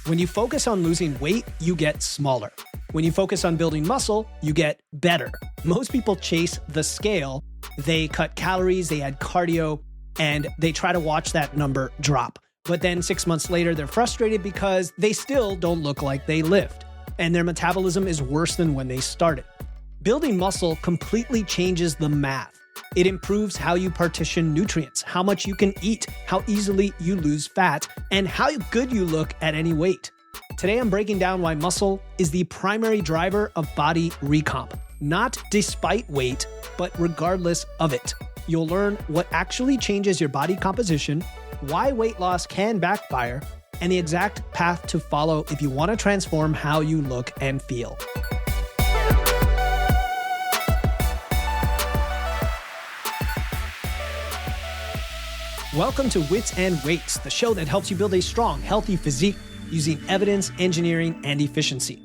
When you focus on losing weight, you get smaller. When you focus on building muscle, you get better. Most people chase the scale. They cut calories, they add cardio, and they try to watch that number drop. But then 6 months later, they're frustrated because they still don't look like they lived, and their metabolism is worse than when they started. Building muscle completely changes the math. It improves how you partition nutrients, how much you can eat, how easily you lose fat, and how good you look at any weight. Today, I'm breaking down why muscle is the primary driver of body recomp, not despite weight, but regardless of it. You'll learn what actually changes your body composition, why weight loss can backfire, and the exact path to follow if you want to transform how you look and feel. Welcome to Wits and Weights, the show that helps you build a strong, healthy physique using evidence, engineering, and efficiency.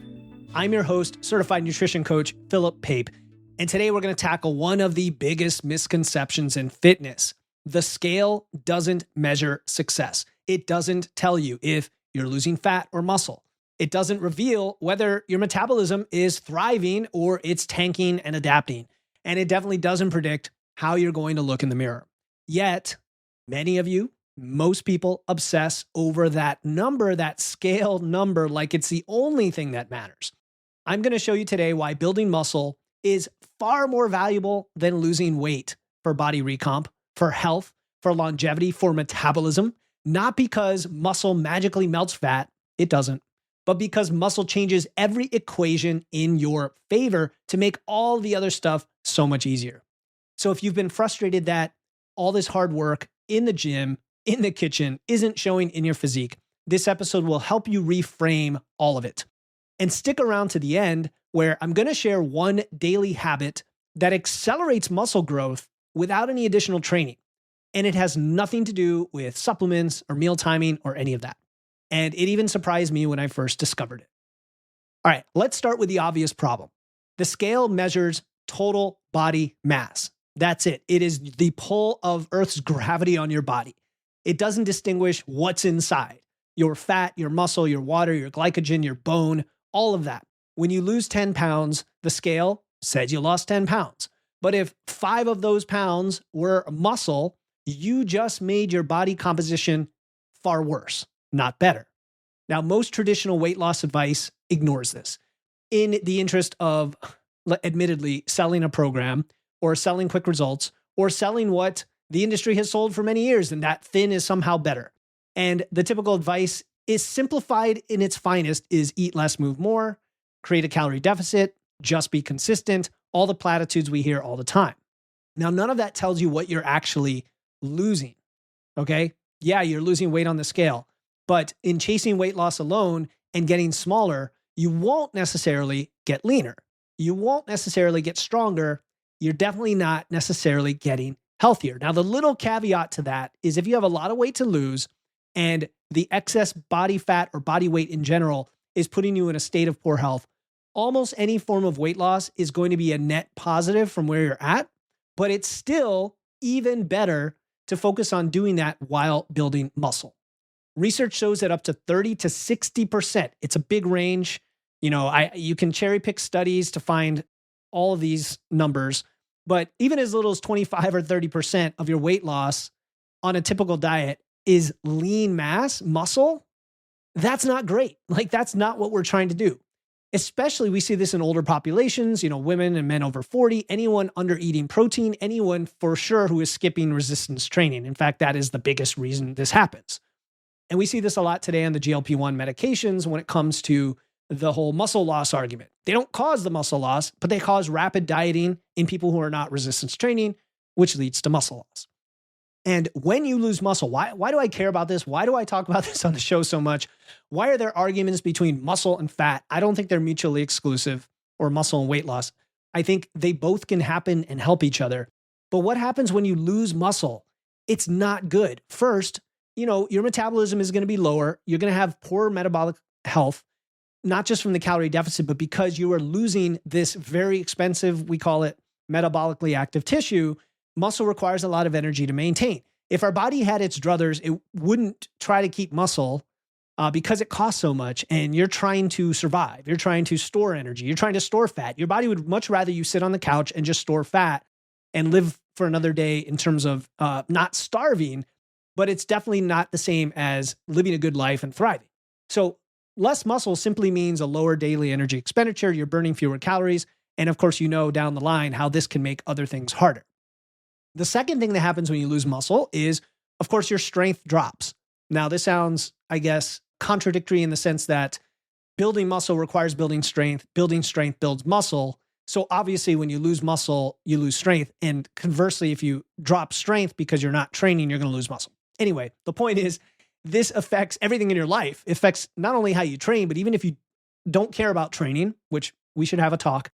I'm your host, certified nutrition coach, Philip Pape, and today we're going to tackle one of the biggest misconceptions in fitness. The scale doesn't measure success. It doesn't tell you if you're losing fat or muscle. It doesn't reveal whether your metabolism is thriving or it's tanking and adapting. And it definitely doesn't predict how you're going to look in the mirror. Yet, many of you, most people obsess over that number, that scale number, like it's the only thing that matters. I'm going to show you today why building muscle is far more valuable than losing weight for body recomp, for health, for longevity, for metabolism. Not because muscle magically melts fat, it doesn't, but because muscle changes every equation in your favor to make all the other stuff so much easier. So if you've been frustrated that all this hard work in the gym, in the kitchen, isn't showing in your physique, this episode will help you reframe all of it. And stick around to the end, where I'm going to share one daily habit that accelerates muscle growth without any additional training. And it has nothing to do with supplements or meal timing or any of that. And it even surprised me when I first discovered it. All right, let's start with the obvious problem. The scale measures total body mass. That's it. It is the pull of Earth's gravity on your body. It doesn't distinguish what's inside. Your fat, your muscle, your water, your glycogen, your bone, all of that. When you lose 10 pounds, the scale says you lost 10 pounds. But if 5 of those pounds were muscle, you just made your body composition far worse, not better. Now, most traditional weight loss advice ignores this in the interest of, admittedly, selling a program or selling quick results or selling what the industry has sold for many years, and that thin is somehow better. And the typical advice is simplified in its finest is eat less, move more, create a calorie deficit, just be consistent, all the platitudes we hear all the time. Now, none of that tells you what you're actually losing, okay? Yeah, you're losing weight on the scale, but in chasing weight loss alone and getting smaller, you won't necessarily get leaner. You won't necessarily get stronger. You're definitely not necessarily getting healthier. Now, the little caveat to that is if you have a lot of weight to lose and the excess body fat or body weight in general is putting you in a state of poor health, almost any form of weight loss is going to be a net positive from where you're at, but it's still even better to focus on doing that while building muscle. Research shows that up to 30 to 60%, it's a big range. You can cherry pick studies to find all of these numbers, but even as little as 25 or 30% of your weight loss on a typical diet is lean mass, muscle. That's not great. That's not what we're trying to do. Especially we see this in older populations, women and men over 40, anyone under eating protein, anyone for sure who is skipping resistance training. In fact, that is the biggest reason this happens. And we see this a lot today on the GLP-1 medications when it comes to the whole muscle loss argument. They don't cause the muscle loss, but they cause rapid dieting in people who are not resistance training, which leads to muscle loss. And when you lose muscle, why do I care about this? Why do I talk about this on the show so much? Why are there arguments between muscle and fat? I don't think they're mutually exclusive, or muscle and weight loss. I think they both can happen and help each other. But what happens when you lose muscle? It's not good. First, your metabolism is going to be lower. You're going to have poor metabolic health, not just from the calorie deficit, but because you are losing this very expensive, we call it metabolically active tissue. Muscle requires a lot of energy to maintain. If our body had its druthers, it wouldn't try to keep muscle because it costs so much and you're trying to survive. You're trying to store energy. You're trying to store fat. Your body would much rather you sit on the couch and just store fat and live for another day in terms of not starving, but it's definitely not the same as living a good life and thriving. So less muscle simply means a lower daily energy expenditure. You're burning fewer calories. And of course, down the line how this can make other things harder. The second thing that happens when you lose muscle is, of course, your strength drops. Now, this sounds, I guess, contradictory in the sense that building muscle requires building strength builds muscle. So obviously when you lose muscle, you lose strength. And conversely, if you drop strength because you're not training, you're going to lose muscle. Anyway, the point is this affects everything in your life. It affects not only how you train, but even if you don't care about training, which we should have a talk,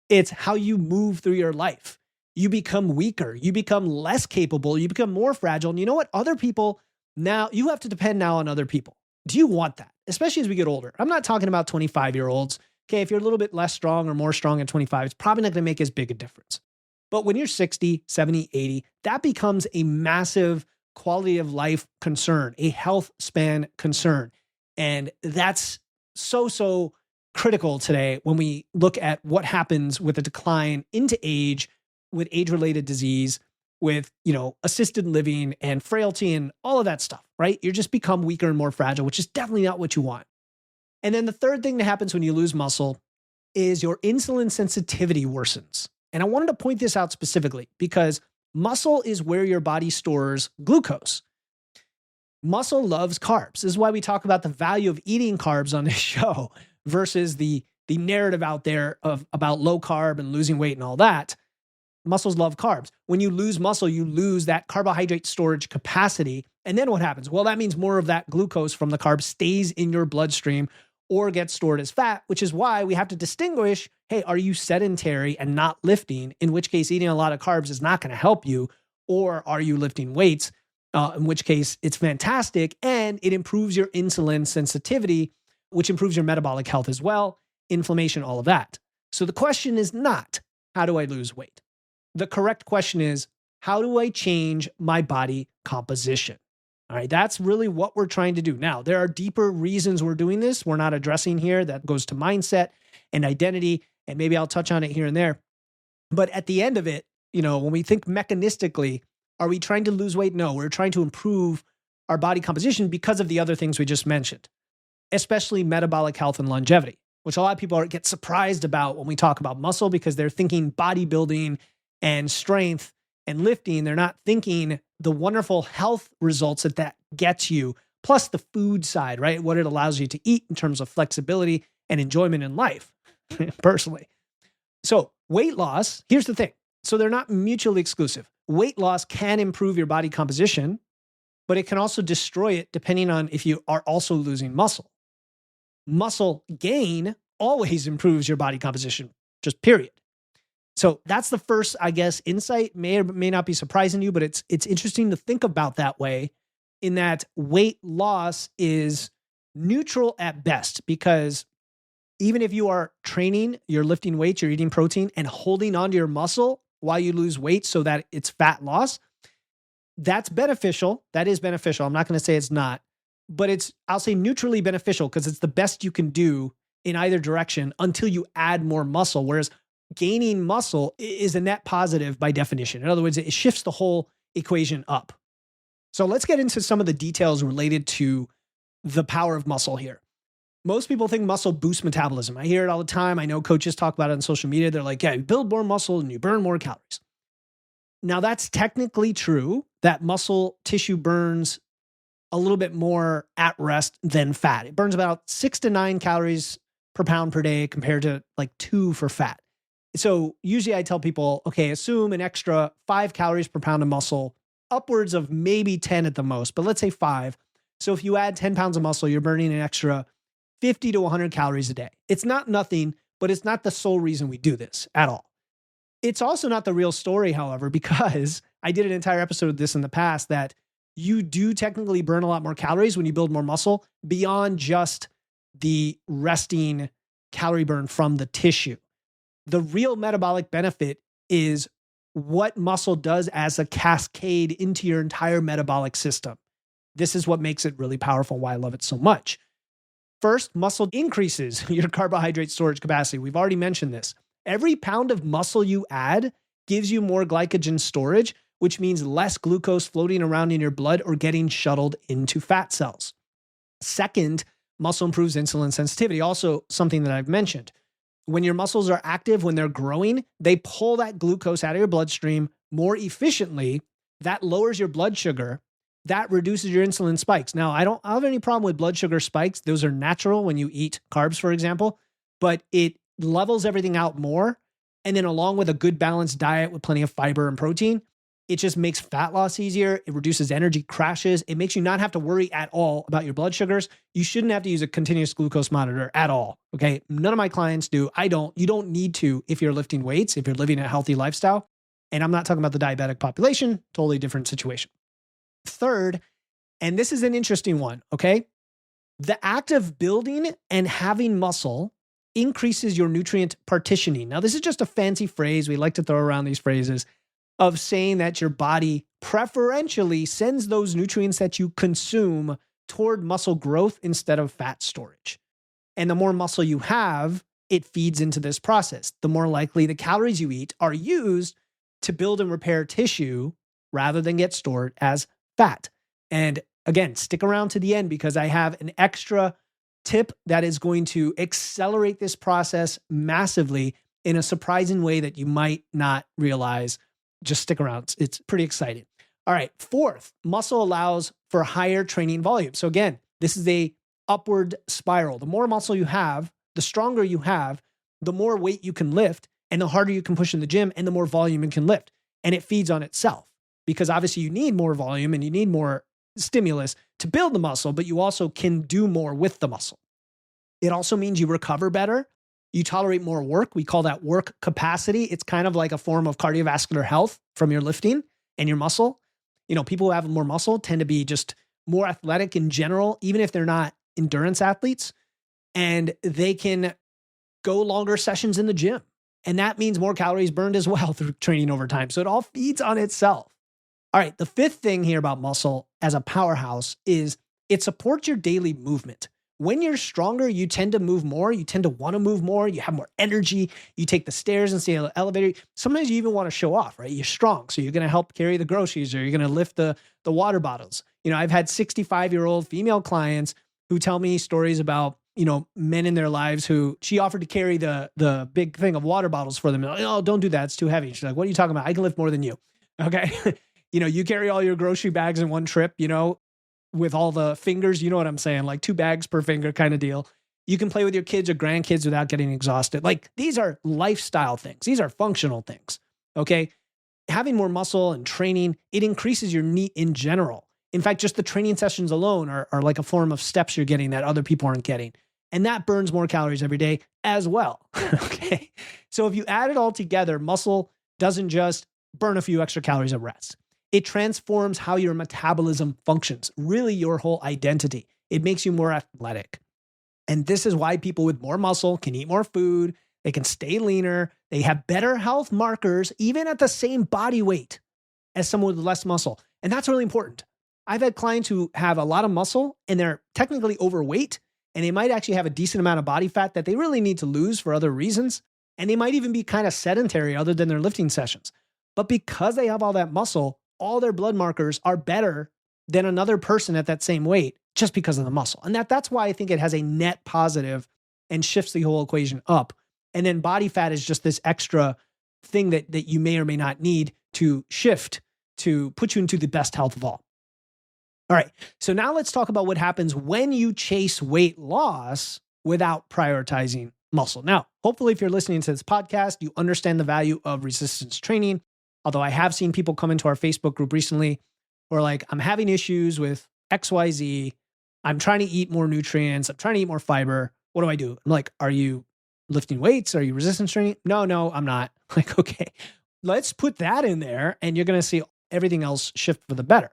it's how you move through your life. You become weaker, you become less capable, you become more fragile. And you know what? Other people now, you have to depend now on other people. Do you want that? Especially as we get older. I'm not talking about 25-year-olds. Okay, if you're a little bit less strong or more strong at 25, it's probably not going to make as big a difference. But when you're 60, 70, 80, that becomes a massive quality of life concern, a health span concern. And that's so critical today when we look at what happens with a decline into age, with age-related disease, with, assisted living and frailty and all of that stuff, right? You just become weaker and more fragile, which is definitely not what you want. And then the third thing that happens when you lose muscle is your insulin sensitivity worsens. And I wanted to point this out specifically because muscle is where your body stores glucose. Muscle loves carbs. This is why we talk about the value of eating carbs on this show versus the narrative out there about low carb and losing weight and all that. Muscles love carbs. When you lose muscle, you lose that carbohydrate storage capacity. And then what happens? Well, that means more of that glucose from the carbs stays in your bloodstream or gets stored as fat, which is why we have to distinguish, hey, are you sedentary and not lifting? In which case, eating a lot of carbs is not going to help you. Or are you lifting weights? In which case, it's fantastic. And it improves your insulin sensitivity, which improves your metabolic health as well, inflammation, all of that. So the question is not, how do I lose weight? The correct question is, how do I change my body composition? All right, that's really what we're trying to do. Now, there are deeper reasons we're doing this. We're not addressing here. That goes to mindset and identity, and maybe I'll touch on it here and there. But at the end of it, when we think mechanistically, are we trying to lose weight? No, we're trying to improve our body composition because of the other things we just mentioned, especially metabolic health and longevity, which a lot of people get surprised about when we talk about muscle because they're thinking bodybuilding and strength and lifting. They're not thinking the wonderful health results that gets you, plus the food side, right? What it allows you to eat in terms of flexibility and enjoyment in life, personally. So weight loss, here's the thing. So they're not mutually exclusive. Weight loss can improve your body composition, but it can also destroy it depending on if you are also losing muscle. Muscle gain always improves your body composition, just period. So that's the first, I guess, insight. May or may not be surprising to you, but it's interesting to think about that way, in that weight loss is neutral at best, because even if you are training, you're lifting weights, you're eating protein and holding onto your muscle while you lose weight so that it's fat loss, that's beneficial. That is beneficial. I'm not going to say it's not, but I'll say neutrally beneficial because it's the best you can do in either direction until you add more muscle. Whereas gaining muscle is a net positive by definition. In other words, it shifts the whole equation up. So let's get into some of the details related to the power of muscle here. Most people think muscle boosts metabolism. I hear it all the time. I know coaches talk about it on social media. They're like, yeah, you build more muscle and you burn more calories. Now, that's technically true, that muscle tissue burns a little bit more at rest than fat. It burns about 6 to 9 calories per pound per day compared to like 2 for fat. So usually I tell people, okay, assume an extra 5 calories per pound of muscle, upwards of maybe 10 at the most, but let's say 5. So if you add 10 pounds of muscle, you're burning an extra 50 to 100 calories a day. It's not nothing, but it's not the sole reason we do this at all. It's also not the real story, however, because I did an entire episode of this in the past, that you do technically burn a lot more calories when you build more muscle beyond just the resting calorie burn from the tissue. The real metabolic benefit is what muscle does as a cascade into your entire metabolic system. This is what makes it really powerful, why I love it so much. First, muscle increases your carbohydrate storage capacity. We've already mentioned this. Every pound of muscle you add gives you more glycogen storage, which means less glucose floating around in your blood or getting shuttled into fat cells. Second, muscle improves insulin sensitivity, also something that I've mentioned. When your muscles are active, when they're growing, they pull that glucose out of your bloodstream more efficiently. That lowers your blood sugar. That reduces your insulin spikes. Now, I don't have any problem with blood sugar spikes. Those are natural when you eat carbs, for example, but it levels everything out more. And then along with a good balanced diet with plenty of fiber and protein, it just makes fat loss easier. It reduces energy crashes. It makes you not have to worry at all about your blood sugars. You shouldn't have to use a continuous glucose monitor at all. Okay. None of my clients do. I don't. You don't need to if you're lifting weights, if you're living a healthy lifestyle. And I'm not talking about the diabetic population, totally different situation. Third, and this is an interesting one, okay? The act of building and having muscle increases your nutrient partitioning. Now, this is just a fancy phrase. We like to throw around these phrases of saying that your body preferentially sends those nutrients that you consume toward muscle growth instead of fat storage. And the more muscle you have, it feeds into this process. The more likely the calories you eat are used to build and repair tissue rather than get stored as fat. And again, stick around to the end because I have an extra tip that is going to accelerate this process massively in a surprising way that you might not realize. Just stick around. It's pretty exciting. All right. Fourth, muscle allows for higher training volume. So again, this is a upward spiral. The more muscle you have, the stronger you have, the more weight you can lift and the harder you can push in the gym and the more volume you can lift. And it feeds on itself because obviously you need more volume and you need more stimulus to build the muscle, but you also can do more with the muscle. It also means you recover better. You tolerate more work. We call that work capacity. It's kind of like a form of cardiovascular health from your lifting and your muscle. You know, people who have more muscle tend to be just more athletic in general, even if they're not endurance athletes, and they can go longer sessions in the gym. And that means more calories burned as well through training over time. So it all feeds on itself. All right. The fifth thing here about muscle as a powerhouse is it supports your daily movement. When you're stronger, you tend to move more. You tend to want to move more. You have more energy. You take the stairs instead of the elevator. Sometimes you even want to show off, right? You're strong. So you're going to help carry the groceries or you're going to lift the water bottles. You know, I've had 65-year-old female clients who tell me stories about, you know, men in their lives who she offered to carry the big thing of water bottles for them. And, oh, don't do that. It's too heavy. She's like, what are you talking about? I can lift more than you. Okay. You know, you carry all your grocery bags in one trip, you know, with all the fingers, you know what I'm saying? Like 2 bags per finger kind of deal. You can play with your kids or grandkids without getting exhausted. Like these are lifestyle things. These are functional things. Okay. Having more muscle and training, it increases your NEAT in general. In fact, just the training sessions alone are like a form of steps you're getting that other people aren't getting. And that burns more calories every day as well. Okay. So if you add it all together, muscle doesn't just burn a few extra calories at rest. It transforms how your metabolism functions, really your whole identity. It makes you more athletic. And this is why people with more muscle can eat more food, they can stay leaner, they have better health markers, even at the same body weight as someone with less muscle. And that's really important. I've had clients who have a lot of muscle and they're technically overweight, and they might actually have a decent amount of body fat that they really need to lose for other reasons. And they might even be kind of sedentary other than their lifting sessions. But because they have all that muscle, all their blood markers are better than another person at that same weight just because of the muscle. And that's why I think it has a net positive and shifts the whole equation up. And then body fat is just this extra thing that you may or may not need to shift to put you into the best health of all. All right. So now let's talk about what happens when you chase weight loss without prioritizing muscle. Now, hopefully if you're listening to this podcast, you understand the value of resistance training. Although I have seen people come into our Facebook group recently who are like, I'm having issues with XYZ. I'm trying to eat more nutrients. I'm trying to eat more fiber. What do I do? I'm like, are you lifting weights? Are you resistance training? No, I'm not. Like, okay, let's put that in there and you're going to see everything else shift for the better.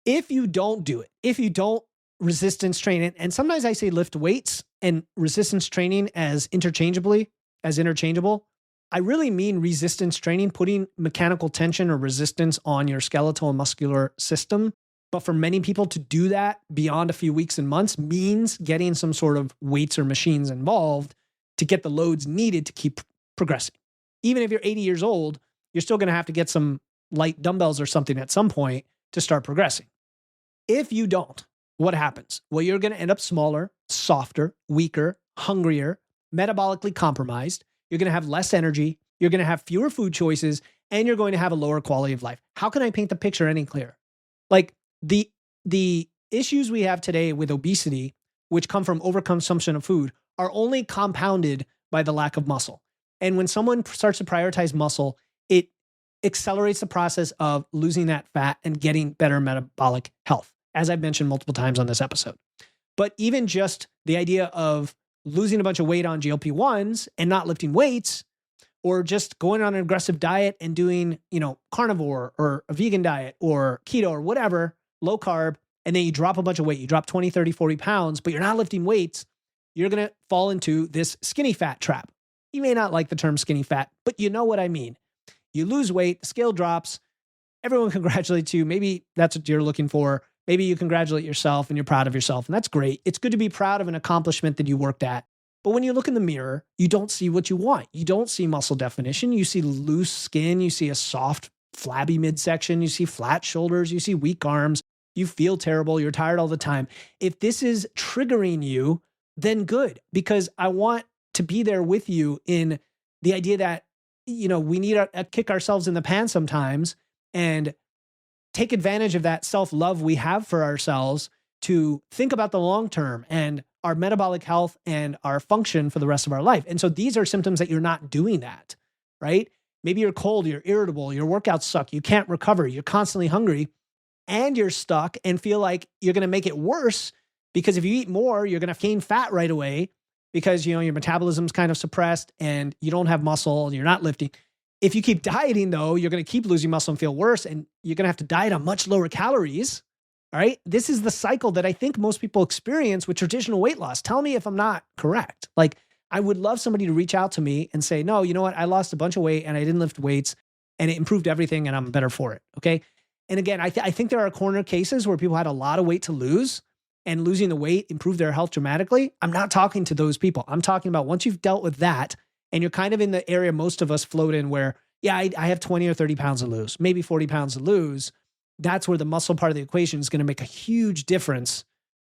If you don't do it, if you don't resistance train it, and sometimes I say lift weights and resistance training as interchangeable, I really mean resistance training, putting mechanical tension or resistance on your skeletal and muscular system But for many people to do that beyond a few weeks and months means getting some sort of weights or machines involved to get the loads needed to keep progressing. Even if you're 80 years old, you're still going to have to get some light dumbbells or something at some point to start progressing. If you don't, what happens? Well, you're going to end up smaller, softer, weaker, hungrier, metabolically compromised. You're going to have less energy. You're going to have fewer food choices, and you're going to have a lower quality of life. How can I paint the picture any clearer? Like the issues we have today with obesity, which come from overconsumption of food, are only compounded by the lack of muscle. And when someone starts to prioritize muscle, it accelerates the process of losing that fat and getting better metabolic health, as I've mentioned multiple times on this episode. But even just the idea of losing a bunch of weight on GLP-1s and not lifting weights, or just going on an aggressive diet and doing, carnivore or a vegan diet or keto or whatever, low carb, and then you drop a bunch of weight, you drop 20, 30, 40 pounds, but you're not lifting weights, you're going to fall into this skinny fat trap. You may not like the term skinny fat, but you know what I mean. You lose weight, the scale drops, everyone congratulates you. Maybe that's what you're looking for. Maybe you congratulate yourself and you're proud of yourself, and that's great. It's good to be proud of an accomplishment that you worked at. But when you look in the mirror, you don't see what you want. You don't see muscle definition. You see loose skin. You see a soft, flabby midsection. You see flat shoulders. You see weak arms. You feel terrible. You're tired all the time. If this is triggering you, then good, because I want to be there with you in the idea that, we need to kick ourselves in the pants sometimes and take advantage of that self-love we have for ourselves to think about the long term and our metabolic health and our function for the rest of our life. And so these are symptoms that you're not doing that, right? Maybe you're cold, you're irritable, your workouts suck, you can't recover, you're constantly hungry, and you're stuck and feel like you're going to make it worse because if you eat more, you're going to gain fat right away because, your metabolism's kind of suppressed and you don't have muscle and you're not lifting. If you keep dieting though, you're going to keep losing muscle and feel worse, and you're going to have to diet on much lower calories. All right. This is the cycle that I think most people experience with traditional weight loss. Tell me if I'm not correct. Like, I would love somebody to reach out to me and say, no, you know what? I lost a bunch of weight and I didn't lift weights and it improved everything and I'm better for it. Okay. And again, I think there are corner cases where people had a lot of weight to lose and losing the weight improved their health dramatically. I'm not talking to those people. I'm talking about once you've dealt with that and you're kind of in the area most of us float in where, yeah, I have 20 or 30 pounds to lose, maybe 40 pounds to lose. That's where the muscle part of the equation is going to make a huge difference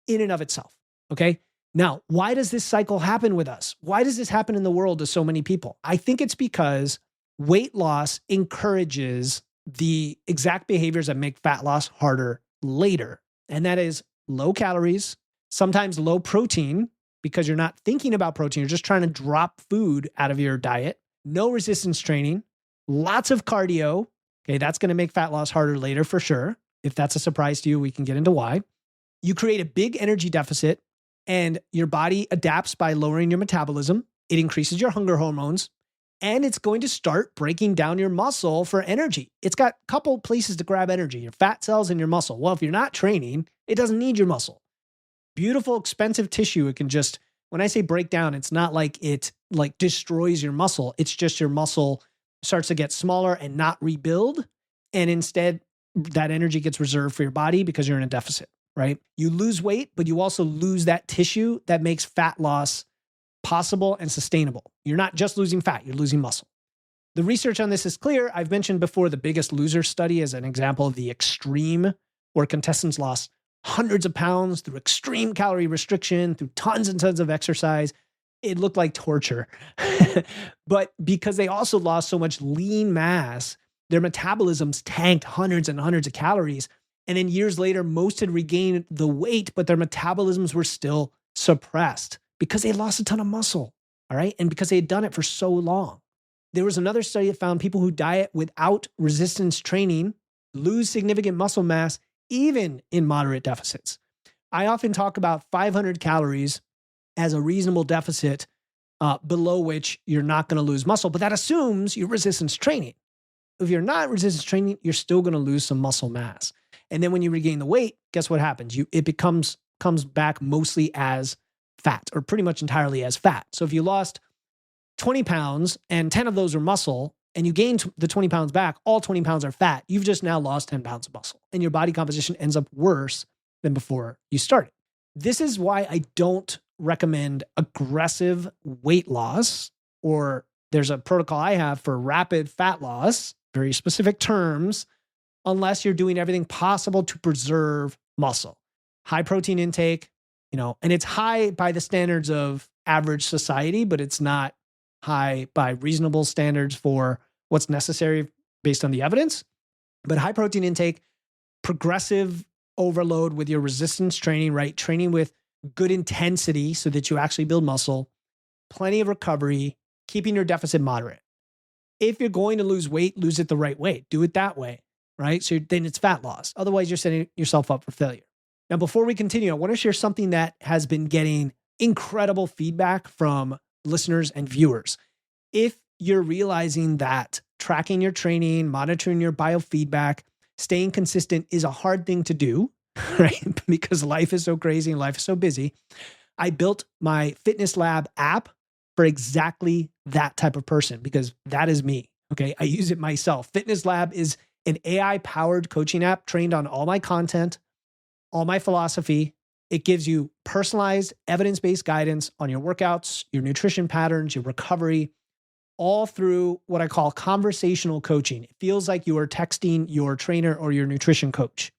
in and of itself. Okay. Now, why does this cycle happen with us? Why does this happen in the world to so many people? I think it's because weight loss encourages the exact behaviors that make fat loss harder later. And that is low calories, sometimes low protein, because you're not thinking about protein. You're just trying to drop food out of your diet. No resistance training, lots of cardio. Okay, that's going to make fat loss harder later for sure. If that's a surprise to you, we can get into why. You create a big energy deficit and your body adapts by lowering your metabolism. It increases your hunger hormones and it's going to start breaking down your muscle for energy. It's got a couple places to grab energy, your fat cells and your muscle. Well, if you're not training, it doesn't need your muscle. Beautiful, expensive tissue. It can just, when I say break down, it's not like it like destroys your muscle. It's just your muscle starts to get smaller and not rebuild. And instead, that energy gets reserved for your body because you're in a deficit, right? You lose weight, but you also lose that tissue that makes fat loss possible and sustainable. You're not just losing fat, you're losing muscle. The research on this is clear. I've mentioned before the Biggest Loser study as an example of the extreme, where contestants lost hundreds of pounds through extreme calorie restriction, through tons and tons of exercise. It looked like torture. But because they also lost so much lean mass, their metabolisms tanked hundreds and hundreds of calories. And then years later, most had regained the weight, but their metabolisms were still suppressed because they lost a ton of muscle. All right. And because they had done it for so long. There was another study that found people who diet without resistance training lose significant muscle mass, even in moderate deficits. I often talk about 500 calories as a reasonable deficit below which you're not going to lose muscle, but that assumes you're resistance training. If you're not resistance training, you're still going to lose some muscle mass. And then when you regain the weight, guess what happens? It comes back mostly as fat, or pretty much entirely as fat. So if you lost 20 pounds and 10 of those were muscle, and you gain the 20 pounds back, all 20 pounds are fat. You've just now lost 10 pounds of muscle, and your body composition ends up worse than before you started. This is why I don't recommend aggressive weight loss, or there's a protocol I have for rapid fat loss, very specific terms, unless you're doing everything possible to preserve muscle. High protein intake, and it's high by the standards of average society, but it's not high by reasonable standards for what's necessary based on the evidence. But high protein intake, progressive overload with your resistance training, right? Training with good intensity so that you actually build muscle, plenty of recovery, keeping your deficit moderate. If you're going to lose weight, lose it the right way. Do it that way, right? So then it's fat loss. Otherwise, you're setting yourself up for failure. Now, before we continue, I want to share something that has been getting incredible feedback from listeners and viewers. If you're realizing that tracking your training, monitoring your biofeedback, staying consistent is a hard thing to do, right? Because life is so crazy and life is so busy. I built my Fitness Lab app for exactly that type of person, because that is me. Okay. I use it myself. Fitness Lab is an AI-powered coaching app trained on all my content, all my philosophy. It gives you personalized, evidence-based guidance on your workouts, your nutrition patterns, your recovery, all through what I call conversational coaching. It feels like you are texting your trainer or your nutrition coach.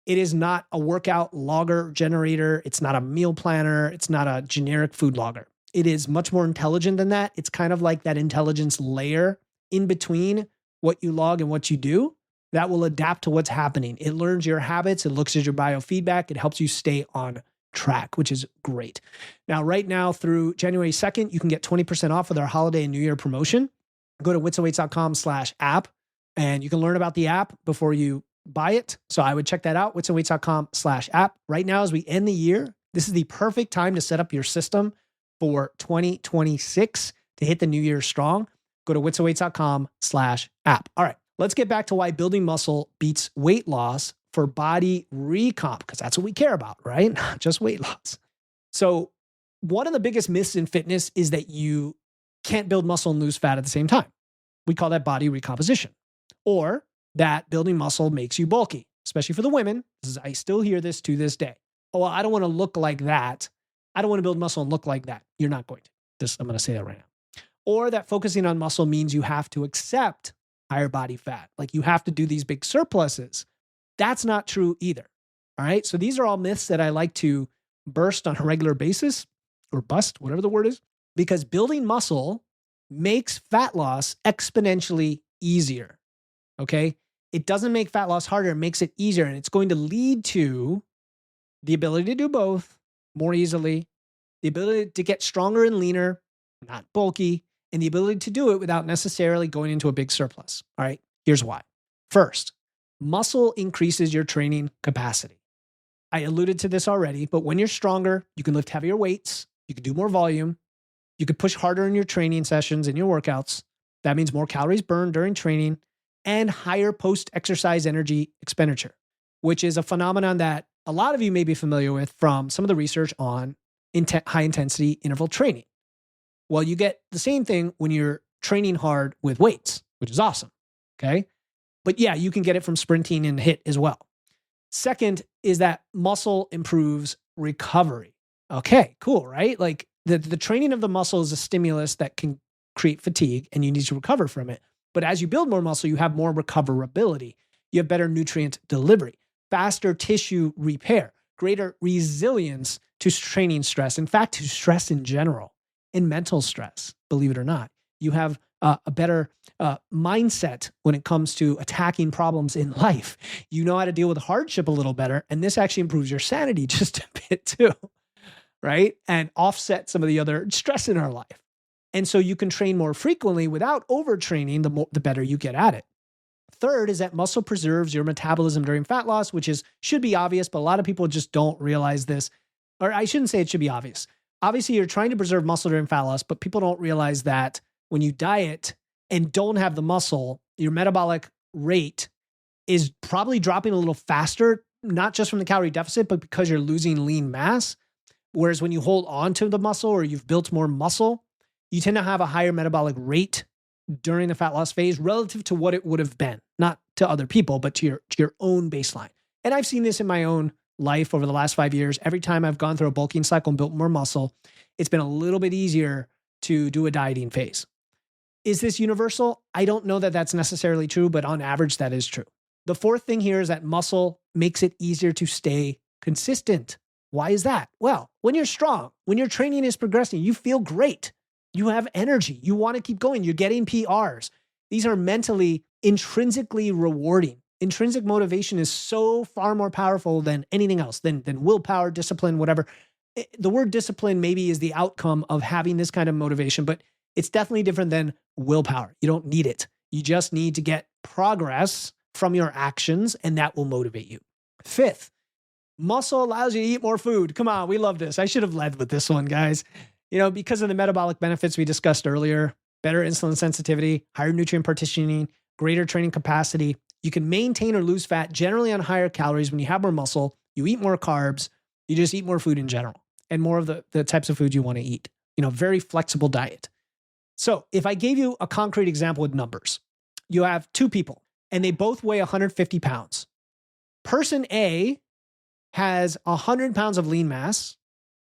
It is not a workout logger generator. It's not a meal planner. It's not a generic food logger. It is much more intelligent than that. It's kind of like that intelligence layer in between what you log and what you do that will adapt to what's happening. It learns your habits. It looks at your biofeedback. It helps you stay on track, which is great. Now, right now through January 2nd, you can get 20% off with our holiday and New Year promotion. Go to witsandweights.com/app, and you can learn about the app before you buy it. So I would check that out, witsandweights.com/app. Right now, as we end the year, this is the perfect time to set up your system for 2026 to hit the new year strong. Go to witsandweights.com/app. All right, let's get back to why building muscle beats weight loss for body recomp, because that's what we care about, right? Not just weight loss. So one of the biggest myths in fitness is that you can't build muscle and lose fat at the same time. We call that body recomposition, or that building muscle makes you bulky, especially for the women. I still hear this to this day. Oh, well, I don't want to look like that. I don't want to build muscle and look like that. You're not going to. I'm going to say that right now. Or that focusing on muscle means you have to accept higher body fat. Like you have to do these big surpluses. That's not true either. All right. So these are all myths that I like to burst on a regular basis, or bust, whatever the word is, because building muscle makes fat loss exponentially easier. Okay. It doesn't make fat loss harder. It makes it easier. And it's going to lead to the ability to do both more easily, the ability to get stronger and leaner, not bulky, and the ability to do it without necessarily going into a big surplus. All right. Here's why. First, muscle increases your training capacity. I alluded to this already, but when you're stronger, you can lift heavier weights, you can do more volume, you can push harder in your training sessions and your workouts. That means more calories burned during training and higher post-exercise energy expenditure, which is a phenomenon that a lot of you may be familiar with from some of the research on high-intensity interval training. Well, you get the same thing when you're training hard with weights, which is awesome, okay? But yeah, you can get it from sprinting and HIIT as well. Second is that muscle improves recovery. Okay, cool, right? Like the training of the muscle is a stimulus that can create fatigue and you need to recover from it. But as you build more muscle, you have more recoverability. You have better nutrient delivery, faster tissue repair, greater resilience to training stress. In fact, to stress in general, and mental stress, believe it or not. You have a better mindset when it comes to attacking problems in life. You know how to deal with hardship a little better. And this actually improves your sanity just a bit too, right? And offset some of the other stress in our life. And so you can train more frequently without overtraining, the better you get at it. Third is that muscle preserves your metabolism during fat loss, which should be obvious, but a lot of people just don't realize this. Or I shouldn't say it should be obvious. Obviously, you're trying to preserve muscle during fat loss, but people don't realize that when you diet and don't have the muscle, your metabolic rate is probably dropping a little faster, not just from the calorie deficit, but because you're losing lean mass. Whereas when you hold on to the muscle or you've built more muscle, you tend to have a higher metabolic rate during the fat loss phase relative to what it would have been, not to other people, but to your own baseline. And I've seen this in my own life over the last 5 years. Every time I've gone through a bulking cycle and built more muscle, it's been a little bit easier to do a dieting phase. Is this universal? I don't know that that's necessarily true, but on average, that is true. The fourth thing here is that muscle makes it easier to stay consistent. Why is that? Well, when you're strong, when your training is progressing, you feel great. You have energy. You want to keep going. You're getting PRs. These are mentally, intrinsically rewarding. Intrinsic motivation is so far more powerful than anything else, than willpower, discipline, whatever. The word discipline maybe is the outcome of having this kind of motivation, but it's definitely different than willpower. You don't need it. You just need to get progress from your actions, and that will motivate you. Fifth, muscle allows you to eat more food. Come on, we love this. I should have led with this one, guys. Because of the metabolic benefits we discussed earlier, better insulin sensitivity, higher nutrient partitioning, greater training capacity. You can maintain or lose fat generally on higher calories when you have more muscle. You eat more carbs. You just eat more food in general and more of the types of food you want to eat. Very flexible diet. So if I gave you a concrete example with numbers, you have two people and they both weigh 150 pounds. Person A has 100 pounds of lean mass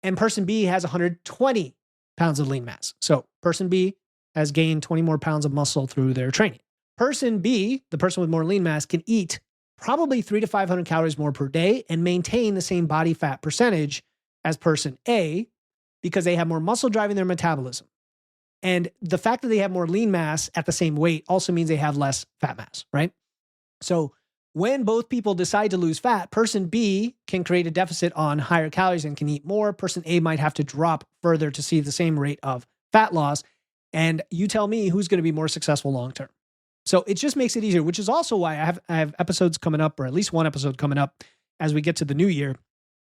and person B has 120 pounds of lean mass. So person B has gained 20 more pounds of muscle through their training. Person B, the person with more lean mass, can eat probably 300 to 500 calories more per day and maintain the same body fat percentage as person A because they have more muscle driving their metabolism. And the fact that they have more lean mass at the same weight also means they have less fat mass, right? So when both people decide to lose fat, person B can create a deficit on higher calories and can eat more. Person A might have to drop further to see the same rate of fat loss. And you tell me who's going to be more successful long-term. So it just makes it easier, which is also why I have episodes coming up, or at least one episode coming up as we get to the new year,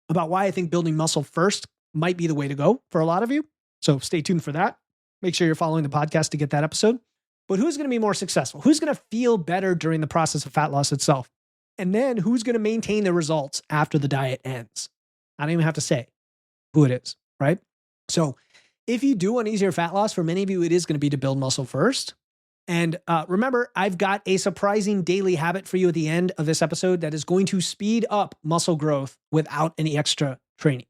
about why I think building muscle first might be the way to go for a lot of you. So stay tuned for that. Make sure you're following the podcast to get that episode. But who's going to be more successful? Who's going to feel better during the process of fat loss itself? And then who's going to maintain the results after the diet ends? I don't even have to say who it is, right? So if you do want easier fat loss, for many of you, it is going to be to build muscle first. And remember, I've got a surprising daily habit for you at the end of this episode that is going to speed up muscle growth without any extra training.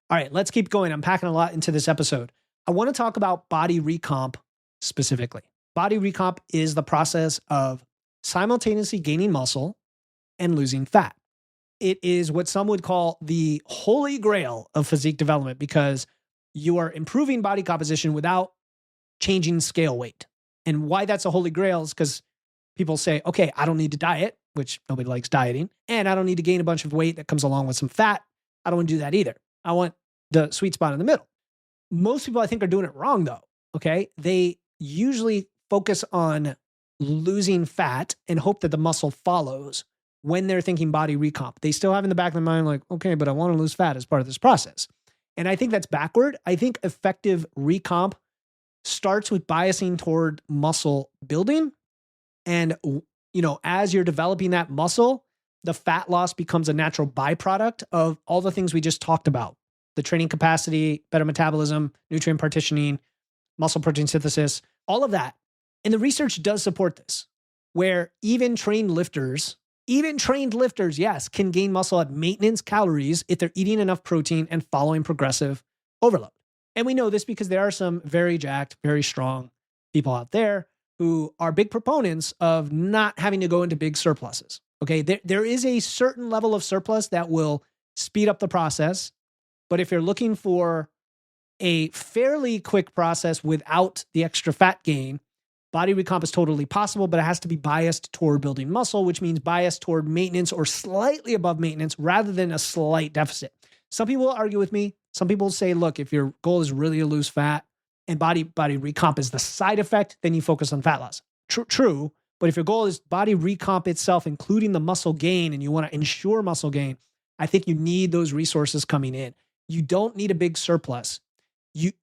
All right, let's keep going. I'm packing a lot into this episode. I want to talk about body recomp specifically. Body recomp is the process of simultaneously gaining muscle and losing fat. It is what some would call the holy grail of physique development because you are improving body composition without changing scale weight. And why that's a holy grail is because people say, okay, I don't need to diet, which nobody likes dieting, and I don't need to gain a bunch of weight that comes along with some fat. I don't want to do that either. I want the sweet spot in the middle. Most people, I think, are doing it wrong, though, okay? They usually focus on losing fat and hope that the muscle follows when they're thinking body recomp. They still have in the back of their mind, like, okay, but I want to lose fat as part of this process. And I think that's backward. I think effective recomp starts with biasing toward muscle building. And, as you're developing that muscle, the fat loss becomes a natural byproduct of all the things we just talked about. The training capacity, better metabolism, nutrient partitioning, muscle protein synthesis, all of that. And the research does support this, where even trained lifters, yes, can gain muscle at maintenance calories if they're eating enough protein and following progressive overload. And we know this because there are some very jacked, very strong people out there who are big proponents of not having to go into big surpluses. Okay, there is a certain level of surplus that will speed up the process. But if you're looking for a fairly quick process without the extra fat gain, body recomp is totally possible, but it has to be biased toward building muscle, which means biased toward maintenance or slightly above maintenance rather than a slight deficit. Some people will argue with me. Some people say, look, if your goal is really to lose fat and body recomp is the side effect, then you focus on fat loss. True. But if your goal is body recomp itself, including the muscle gain, and you want to ensure muscle gain, I think you need those resources coming in. You don't need a big surplus.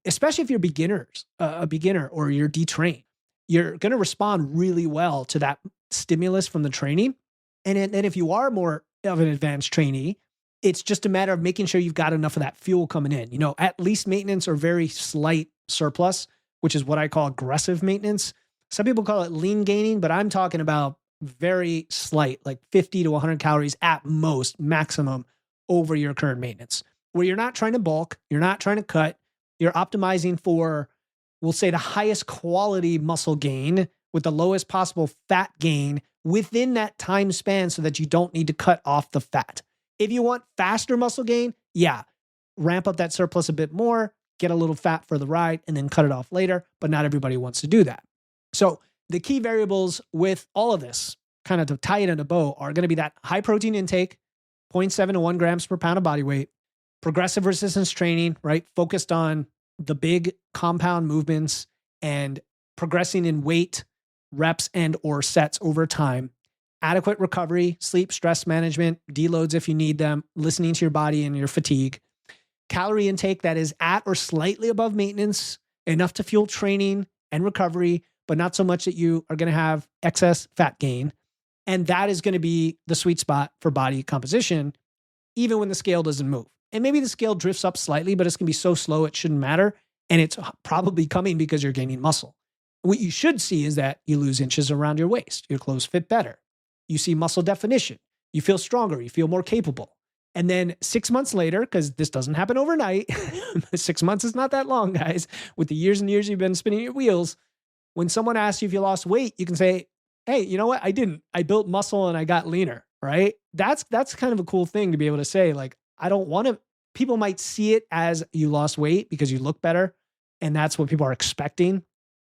Especially if you're a beginner or you're detrained, you're going to respond really well to that stimulus from the training. And then if you are more of an advanced trainee, it's just a matter of making sure you've got enough of that fuel coming in. At least maintenance or very slight surplus, which is what I call aggressive maintenance, Some people call it lean gaining, but I'm talking about very slight, like 50 to 100 calories at most, maximum over your current maintenance, where you're not trying to bulk, you're not trying to cut, you're optimizing for, we'll say, the highest quality muscle gain with the lowest possible fat gain within that time span so that you don't need to cut off the fat. If you want faster muscle gain, yeah, ramp up that surplus a bit more, get a little fat for the ride, and then cut it off later. But not everybody wants to do that. So the key variables with all of this, kind of to tie it in a bow, are going to be that high protein intake, 0.7 to 1 grams per pound of body weight, progressive resistance training, right? Focused on the big compound movements and progressing in weight, reps, and or sets over time. Adequate recovery, sleep, stress management, deloads if you need them, listening to your body and your fatigue. Calorie intake that is at or slightly above maintenance, enough to fuel training and recovery, but not so much that you are going to have excess fat gain. And that is going to be the sweet spot for body composition, even when the scale doesn't move. And maybe the scale drifts up slightly, but it's going to be so slow it shouldn't matter. And it's probably coming because you're gaining muscle. What you should see is that you lose inches around your waist. Your clothes fit better. You see muscle definition. You feel stronger. You feel more capable. And then 6 months later, because this doesn't happen overnight, 6 months is not that long, guys. With the years and years you've been spinning your wheels, when someone asks you if you lost weight, you can say, hey, you know what? I didn't. I built muscle and I got leaner, right? That's kind of a cool thing to be able to say, like, I don't want to, people might see it as you lost weight because you look better. And that's what people are expecting.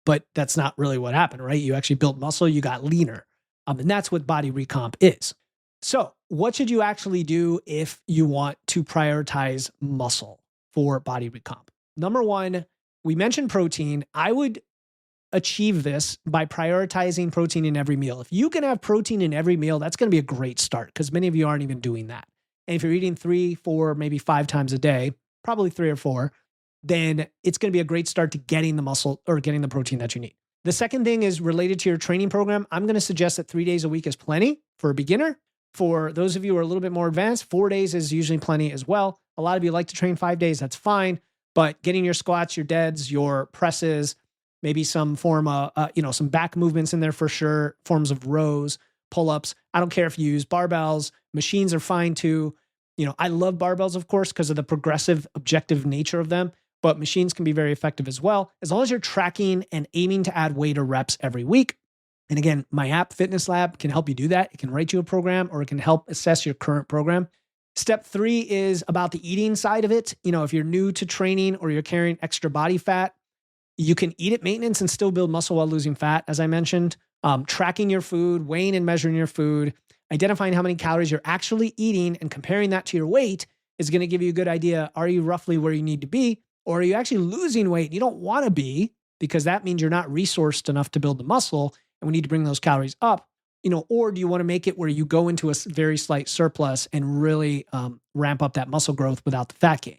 But that's not really what happened, right? You actually built muscle, you got leaner. And that's what body recomp is. So what should you actually do if you want to prioritize muscle for body recomp? Number one, we mentioned protein. I would achieve this by prioritizing protein in every meal. If you can have protein in every meal, that's going to be a great start because many of you aren't even doing that. And if you're eating 3, 4, maybe 5 times a day, probably 3 or 4, then it's going to be a great start to getting the muscle or getting the protein that you need. The second thing is related to your training program. I'm going to suggest that 3 days a week is plenty for a beginner. For those of you who are a little bit more advanced, 4 days is usually plenty as well. A lot of you like to train 5 days. That's fine. But getting your squats, your deads, your presses, maybe some form of, some back movements in there for sure, forms of rows, pull-ups. I don't care if you use barbells. Machines are fine too. I love barbells, of course, because of the progressive, objective nature of them. But machines can be very effective as well, as long as you're tracking and aiming to add weight or reps every week. And again, my app, Fitness Lab, can help you do that. It can write you a program or it can help assess your current program. Step 3 is about the eating side of it. If you're new to training or you're carrying extra body fat, you can eat at maintenance and still build muscle while losing fat, as I mentioned. Tracking your food, weighing and measuring your food, identifying how many calories you're actually eating and comparing that to your weight is going to give you a good idea. Are you roughly where you need to be? Or are you actually losing weight? You don't want to be, because that means you're not resourced enough to build the muscle and we need to bring those calories up. Or do you want to make it where you go into a very slight surplus and really ramp up that muscle growth without the fat gain?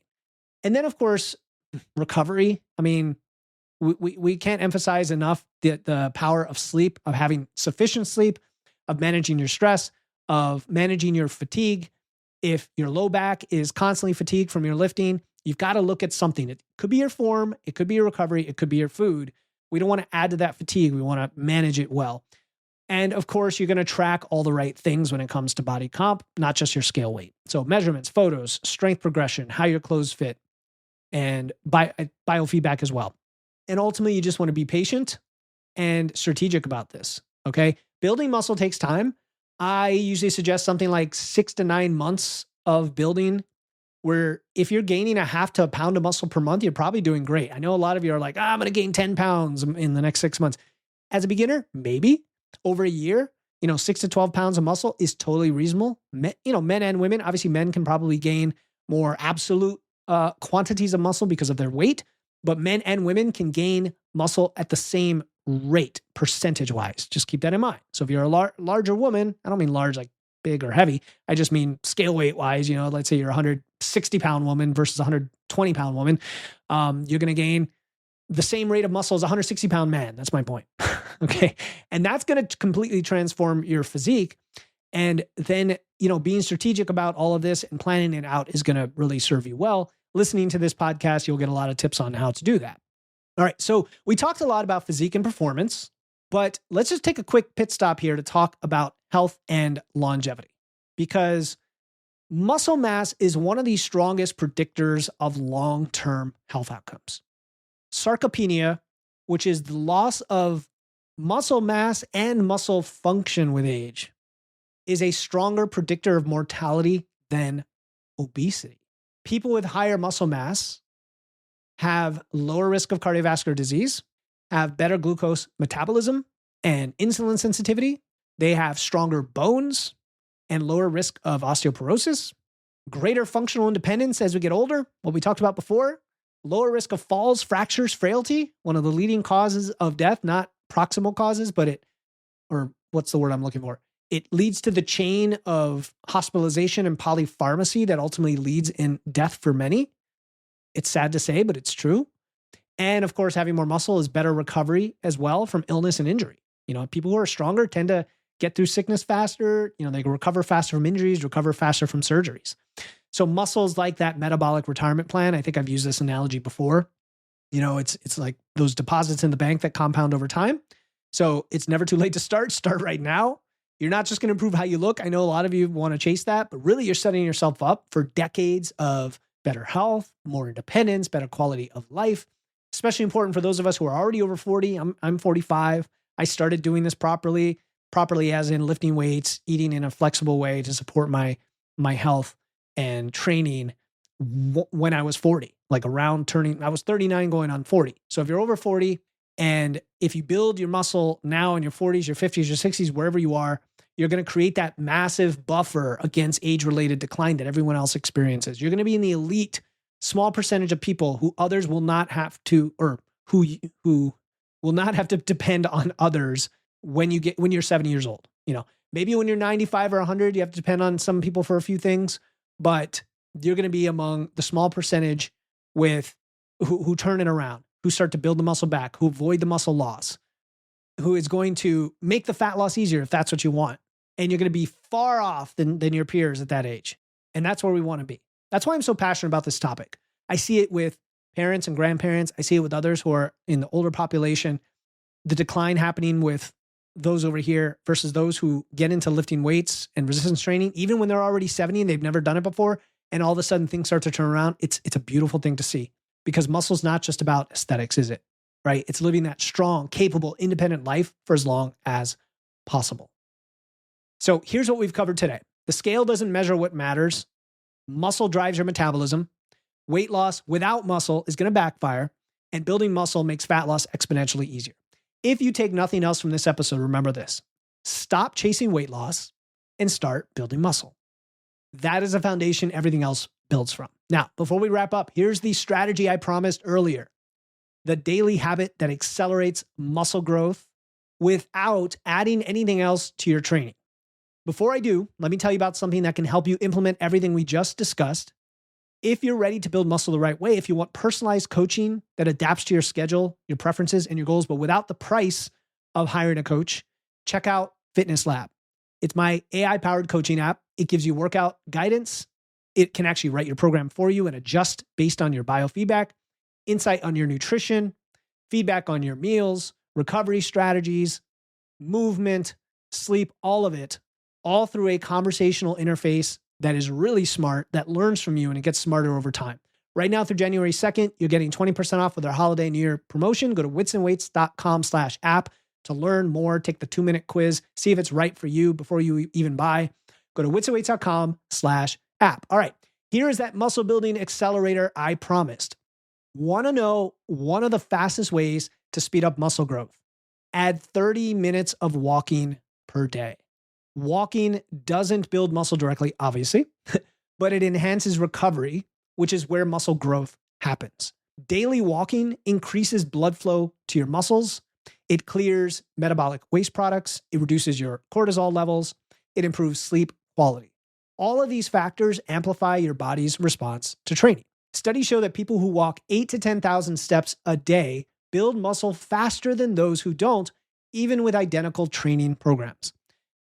And then, of course, recovery. I mean, we can't emphasize enough the power of sleep, of having sufficient sleep, of managing your stress, of managing your fatigue. If your low back is constantly fatigued from your lifting, you've got to look at something. It could be your form, it could be your recovery, it could be your food. We don't want to add to that fatigue. We want to manage it well. And of course, you're going to track all the right things when it comes to body comp, not just your scale weight. So measurements, photos, strength progression, how your clothes fit, and biofeedback as well. And ultimately, you just want to be patient and strategic about this, okay? Building muscle takes time. I usually suggest something like 6 to 9 months of building, where if you're gaining a half to a pound of muscle per month, you're probably doing great. I know a lot of you are like, I'm going to gain 10 pounds in the next 6 months. As a beginner, maybe. Over a year, 6 to 12 pounds of muscle is totally reasonable. Men and women, obviously men can probably gain more absolute quantities of muscle because of their weight, but men and women can gain muscle at the same rate, percentage-wise. Just keep that in mind. So if you're a larger woman, I don't mean large like big or heavy, I just mean scale weight-wise, let's say you're a 160-pound woman versus a 120-pound woman, you're going to gain the same rate of muscle as a 160-pound man. That's my point. Okay. And that's going to completely transform your physique. And then, being strategic about all of this and planning it out is going to really serve you well. Listening to this podcast, you'll get a lot of tips on how to do that. All right. So we talked a lot about physique and performance. But let's just take a quick pit stop here to talk about health and longevity, because muscle mass is one of the strongest predictors of long-term health outcomes. Sarcopenia, which is the loss of muscle mass and muscle function with age, is a stronger predictor of mortality than obesity. People with higher muscle mass have lower risk of cardiovascular disease, have better glucose metabolism and insulin sensitivity. They have stronger bones and lower risk of osteoporosis, greater functional independence as we get older, what we talked about before, lower risk of falls, fractures, frailty, one of the leading causes of death, not proximal causes, but it leads to the chain of hospitalization and polypharmacy that ultimately leads in death for many. It's sad to say, but it's true. And of course, having more muscle is better recovery as well from illness and injury. People who are stronger tend to get through sickness faster. They can recover faster from injuries, recover faster from surgeries. So muscles like that metabolic retirement plan. I think I've used this analogy before. It's like those deposits in the bank that compound over time. So it's never too late to start. Start right now. You're not just going to improve how you look. I know a lot of you want to chase that, but really you're setting yourself up for decades of better health, more independence, better quality of life. Especially important for those of us who are already over 40. I'm 45. I started doing this properly as in lifting weights, eating in a flexible way to support my health and training when I was 40, like I was 39 going on 40. So if you're over 40 and if you build your muscle now in your 40s, your 50s, your 60s, wherever you are, you're going to create that massive buffer against age-related decline that everyone else experiences. You're going to be in the elite small percentage of people who others will not have to, or who will not have to depend on others when you're 70 years old. Maybe when you're 95 or 100, you have to depend on some people for a few things, but you're going to be among the small percentage who turn it around, who start to build the muscle back, who avoid the muscle loss, who is going to make the fat loss easier if that's what you want. And you're going to be far off than your peers at that age. And that's where we want to be. That's why I'm so passionate about this topic. I see it with parents and grandparents. I see it with others who are in the older population, the decline happening with those over here versus those who get into lifting weights and resistance training, even when they're already 70 and they've never done it before. And all of a sudden things start to turn around. It's a beautiful thing to see, because muscle's not just about aesthetics, is it? Right? It's living that strong, capable, independent life for as long as possible. So here's what we've covered today. The scale doesn't measure what matters. Muscle drives your metabolism. Weight loss without muscle is going to backfire, and building muscle makes fat loss exponentially easier. If you take nothing else from this episode, remember this: stop chasing weight loss and start building muscle. That is a foundation everything else builds from. Now, before we wrap up, here's the strategy I promised earlier: the daily habit that accelerates muscle growth without adding anything else to your training. Before I do, let me tell you about something that can help you implement everything we just discussed. If you're ready to build muscle the right way, if you want personalized coaching that adapts to your schedule, your preferences, and your goals, but without the price of hiring a coach, check out Fitness Lab. It's my AI-powered coaching app. It gives you workout guidance. It can actually write your program for you and adjust based on your biofeedback, insight on your nutrition, feedback on your meals, recovery strategies, movement, sleep, all of it, all through a conversational interface that is really smart, that learns from you, and it gets smarter over time. Right now through January 2nd, you're getting 20% off with our holiday New Year promotion. Go to witsandweights.com/app to learn more. Take the 2-minute quiz, see if it's right for you before you even buy. Go to witsandweights.com/app. All right, here is that muscle building accelerator I promised. Want to know one of the fastest ways to speed up muscle growth? Add 30 minutes of walking per day. Walking doesn't build muscle directly, obviously, but it enhances recovery, which is where muscle growth happens. Daily walking increases blood flow to your muscles. It clears metabolic waste products. It reduces your cortisol levels. It improves sleep quality. All of these factors amplify your body's response to training. Studies show that people who walk 8,000 to 10,000 steps a day build muscle faster than those who don't, even with identical training programs.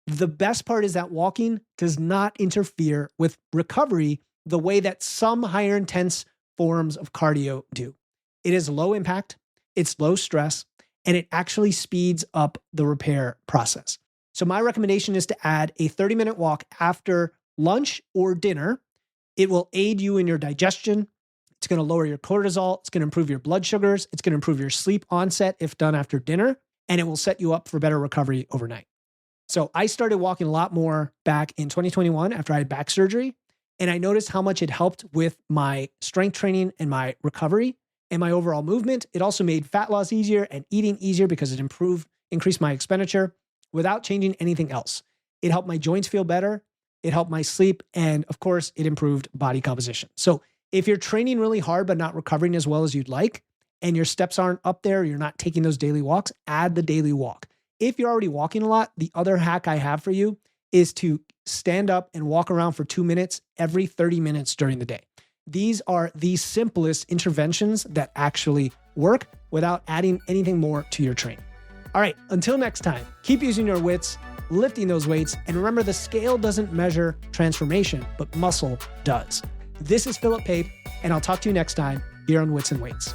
The best part is that walking does not interfere with recovery the way that some higher intense forms of cardio do. It is low impact, it's low stress, and it actually speeds up the repair process. So my recommendation is to add a 30-minute walk after lunch or dinner. It will aid you in your digestion. It's going to lower your cortisol. It's going to improve your blood sugars. It's going to improve your sleep onset if done after dinner, and it will set you up for better recovery overnight. So I started walking a lot more back in 2021 after I had back surgery, and I noticed how much it helped with my strength training and my recovery and my overall movement. It also made fat loss easier and eating easier because it increased my expenditure without changing anything else. It helped my joints feel better. It helped my sleep. And of course, it improved body composition. So if you're training really hard, but not recovering as well as you'd like, and your steps aren't up there, you're not taking those daily walks, add the daily walk. If you're already walking a lot, the other hack I have for you is to stand up and walk around for 2 minutes every 30 minutes during the day. These are the simplest interventions that actually work without adding anything more to your training. All right, until next time, keep using your wits, lifting those weights, and remember the scale doesn't measure transformation, but muscle does. This is Philip Pape, and I'll talk to you next time here on Wits and Weights.